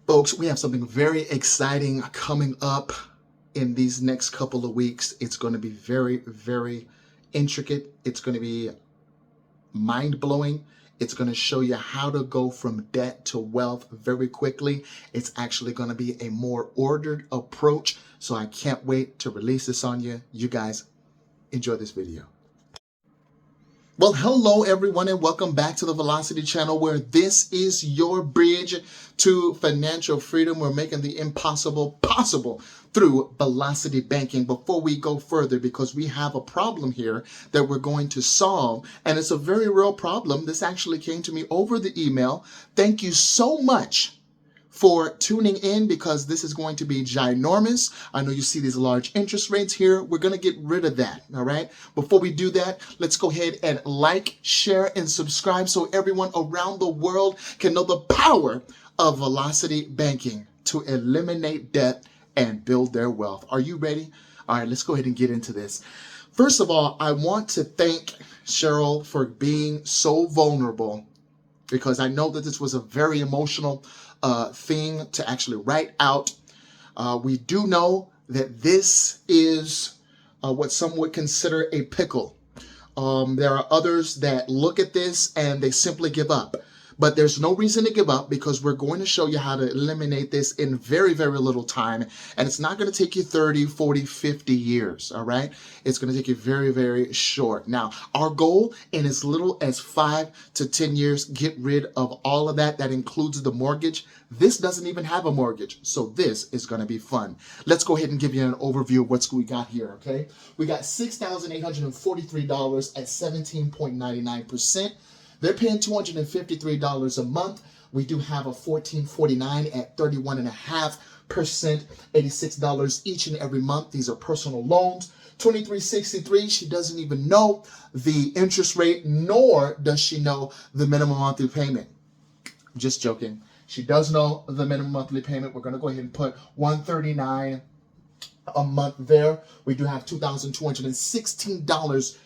Folks, we have something very exciting coming up in these next couple of weeks. It's going to be very, very intricate. It's going to be mind-blowing. It's going to show you how to go from debt to wealth very quickly. It's actually going to be a more ordered approach. So I can't wait to release this on you. You guys enjoy this video. Well, hello everyone, and welcome back to the Velocity channel, where this is your bridge to financial freedom. We're making the impossible possible through velocity banking. Before we go further, because we have a problem here that we're going to solve, and it's a very real problem. This actually came to me over the email. Thank you so much for tuning in, because this is going to be ginormous. I know you see these large interest rates here. We're going to get rid of that, all right? Before we do that, let's go ahead and like, share, and subscribe so everyone around the world can know the power of velocity banking to eliminate debt and build their wealth. Are you ready? All right, let's go ahead and get into this. First of all, I want to thank Cheryl for being so vulnerable, because I know that this was a very emotional thing to actually write out. We do know that this is what some would consider a pickle. There are others that look at this and they simply give up. But there's no reason to give up, because we're going to show you how to eliminate this in very, very little time. And it's not going to take you 30, 40, 50 years, all right? It's going to take you very, very short. Now, our goal in as little as 5 to 10 years, get rid of all of that. That includes the mortgage. This doesn't even have a mortgage, so this is going to be fun. Let's go ahead and give you an overview of what we got here, okay? We got $6,843 at 17.99%. They're paying $253 a month. We do have a $1,449 at 31.5%, $86 each and every month. These are personal loans. $2,363, she doesn't even know the interest rate, nor does she know the minimum monthly payment. Just joking. She does know the minimum monthly payment. We're going to go ahead and put $139 a month there. We do have $2,216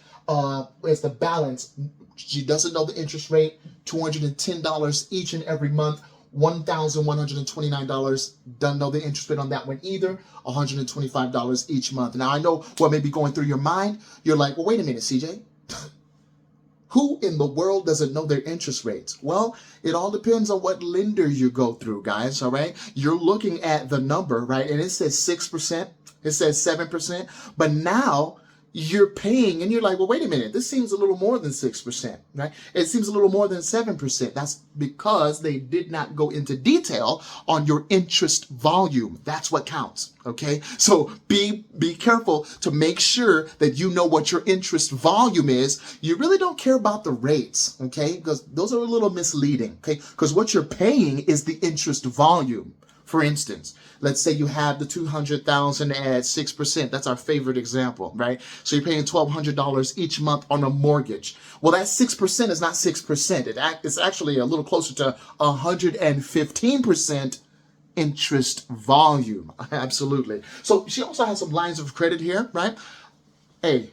as the balance. She doesn't know the interest rate. $210 each and every month. $1,129. Doesn't know the interest rate on that one either. $125 each month. Now, I know what may be going through your mind. You're like, well, wait a minute, CJ. Who in the world doesn't know their interest rates? Well, it all depends on what lender you go through, guys, all right? You're looking at the number, right? And it says 6%. It says 7%. But now you're paying, and you're like, well, wait a minute, this seems a little more than 6%, right? It seems a little more than 7%. That's because they did not go into detail on your interest volume. That's what counts, okay? So be careful to make sure that you know what your interest volume is. You really don't care about the rates, okay? Because those are a little misleading, okay? Because what you're paying is the interest volume. For instance, let's say you have the $200,000 at 6%. That's our favorite example, right? So you're paying $1,200 each month on a mortgage. Well, that 6% is not 6%. It's actually a little closer to 115% interest volume. Absolutely. So she also has some lines of credit here, right? Hey,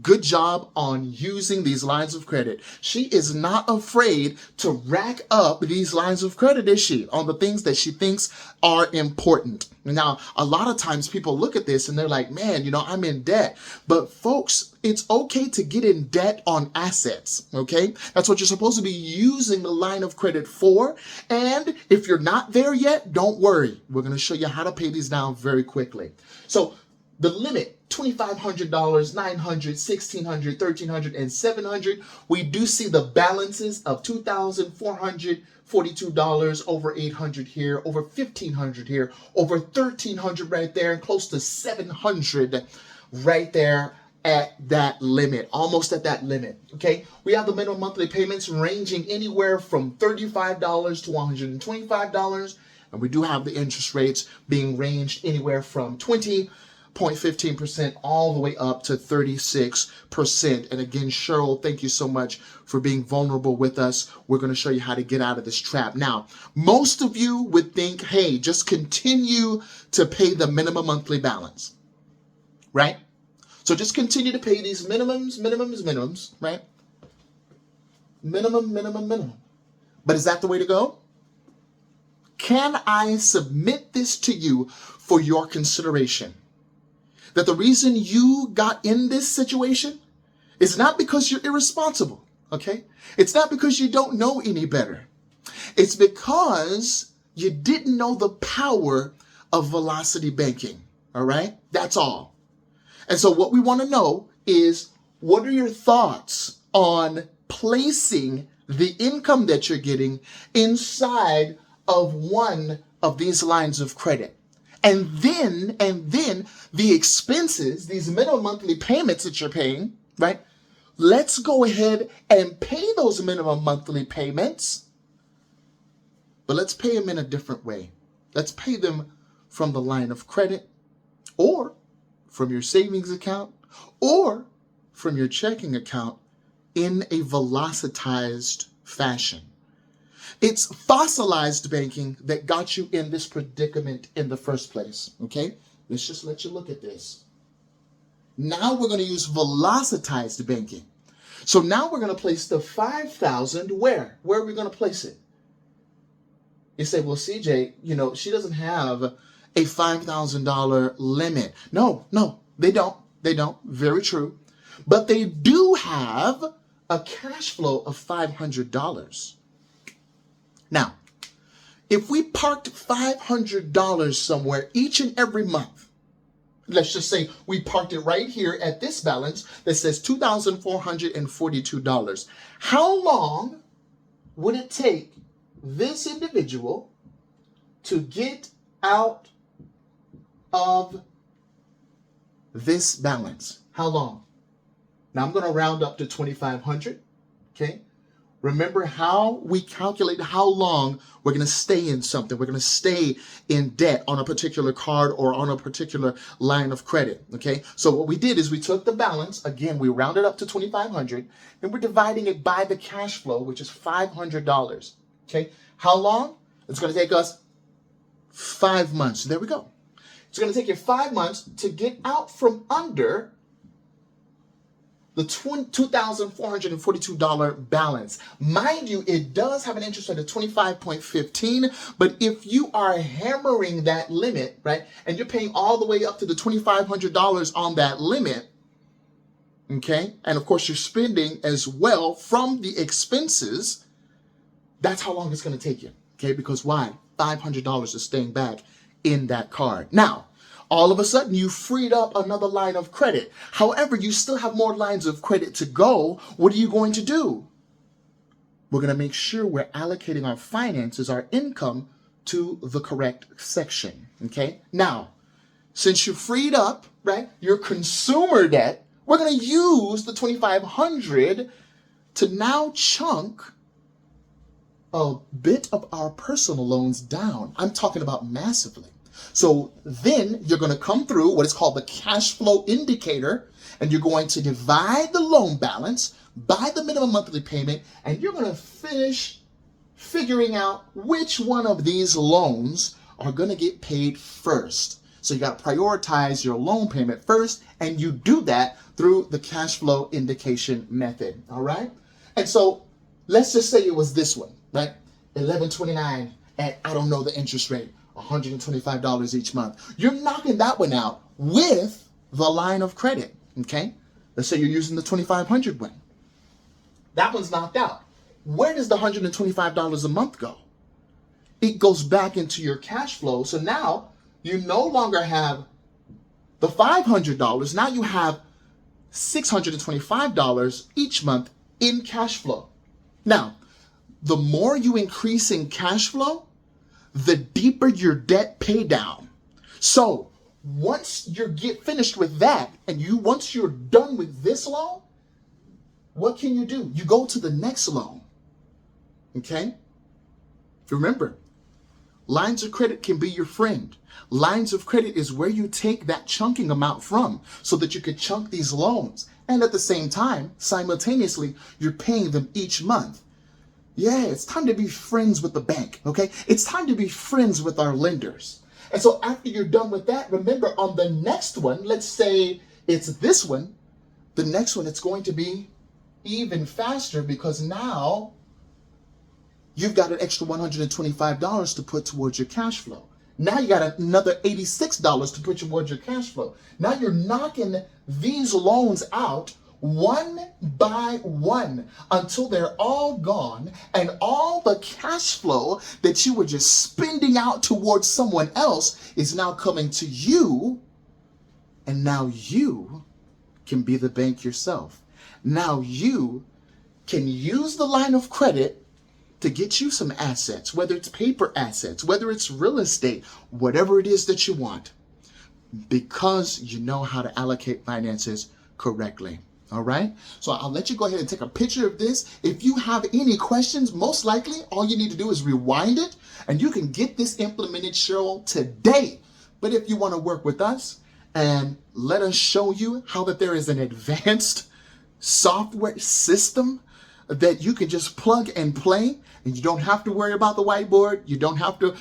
good job on using these lines of credit. She is not afraid to rack up these lines of credit, is she? On the things that she thinks are important. Now, a lot of times people look at this and they're like, man, you know, I'm in debt. But folks, it's okay to get in debt on assets, okay? That's what you're supposed to be using the line of credit for. And if you're not there yet, don't worry. We're going to show you how to pay these down very quickly. So the limit, $2,500, $900, $1,600, $1,300, and $700. We do see the balances of $2,442, over $800 here, over $1,500 here, over $1,300 right there, and close to $700 right there at that limit, almost at that limit, okay? We have the minimum monthly payments ranging anywhere from $35 to $125, and we do have the interest rates being ranged anywhere from 20.15% all the way up to 36%. And again, Cheryl, thank you so much for being vulnerable with us. We're going to show you how to get out of this trap. Now, most of you would think, hey, just continue to pay the minimum monthly balance, right? So just continue to pay these minimums, right? Minimum. But is that the way to go? can I submit this to you for your consideration? That the reason you got in this situation is not because you're irresponsible, okay? It's not because you don't know any better. It's because you didn't know the power of velocity banking, all right? That's all. And so what we want to know is, what are your thoughts on placing the income that you're getting inside of one of these lines of credit? And then the expenses, these minimum monthly payments that you're paying, right? Let's go ahead and pay those minimum monthly payments, but let's pay them in a different way. Let's pay them from the line of credit, or from your savings account, or from your checking account in a velocitized fashion. It's fossilized banking that got you in this predicament in the first place, okay? Let's just let you look at this. Now we're going to use velocitized banking. So now we're going to place the $5,000 where? Where are we going to place it? You say, well, CJ, she doesn't have a $5,000 limit. No, they don't. They don't. Very true. But they do have a cash flow of $500. Now, if we parked $500 somewhere each and every month, let's just say we parked it right here at this balance that says $2,442. How long would it take this individual to get out of this balance? How long? Now I'm going to round up to 2,500. Okay. Remember how we calculate how long we're going to stay in something. We're going to stay in debt on a particular card or on a particular line of credit. Okay. So what we did is we took the balance. Again, we rounded up to 2,500 and we're dividing it by the cash flow, which is $500. Okay. How long? It's going to take us 5 months. There we go. It's going to take you 5 months to get out from under the $2,442 balance. Mind you, it does have an interest rate of 25.15, but if you are hammering that limit, right, and you're paying all the way up to the $2,500 on that limit, okay, and of course you're spending as well from the expenses, that's how long it's going to take you, okay, because why? $500 is staying back in that card. Now, all of a sudden, you freed up another line of credit. However, you still have more lines of credit to go. What are you going to do? We're going to make sure we're allocating our finances, our income, to the correct section, okay? Now, since you freed up, right, your consumer debt, we're going to use the $2,500 to now chunk a bit of our personal loans down. I'm talking about massively. So then you're going to come through what is called the cash flow indicator, and you're going to divide the loan balance by the minimum monthly payment, and you're going to finish figuring out which one of these loans are going to get paid first. So you got to prioritize your loan payment first, and you do that through the cash flow indication method. All right. And so let's just say it was this one, right? 1129 at, I don't know the interest rate, $125 each month. You're knocking that one out with the line of credit, okay? Let's say you're using the 2,500 one. That one's knocked out. Where does the $125 a month go? It goes back into your cash flow. So now you no longer have the $500. Now you have $625 each month in cash flow. Now, the more you increase in cash flow, the deeper your debt pay down. So once you get finished with that, and once you're done with this loan, what can you do? You go to the next loan. Okay? Remember, lines of credit can be your friend. Lines of credit is where you take that chunking amount from so that you could chunk these loans. And at the same time, simultaneously, you're paying them each month. Yeah, it's time to be friends with the bank, okay? It's time to be friends with our lenders. And so after you're done with that, remember on the next one, let's say it's this one, the next one, it's going to be even faster because now you've got an extra $125 to put towards your cash flow. Now you got another $86 to put towards your cash flow. Now you're knocking these loans out one by one until they're all gone, and all the cash flow that you were just spending out towards someone else is now coming to you, and now you can be the bank yourself. Now you can use the line of credit to get you some assets, whether it's paper assets, whether it's real estate, whatever it is that you want, because you know how to allocate finances correctly. All right, so I'll let you go ahead and take a picture of this. If you have any questions, most likely all you need to do is rewind it and you can get this implemented, Cheryl, today. But if you want to work with us and let us show you how that there is an advanced software system that you can just plug and play, and you don't have to worry about the whiteboard, you don't have to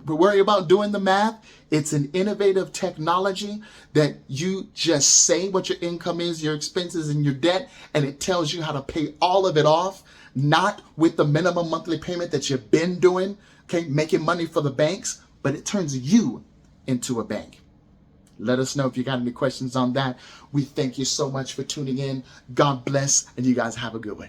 worry about doing the math. It's an innovative technology that you just say what your income is, your expenses, and your debt, and it tells you how to pay all of it off, not with the minimum monthly payment that you've been doing, okay, making money for the banks, but it turns you into a bank. Let us know if you got any questions on that. We thank you so much for tuning in. God bless, and you guys have a good one.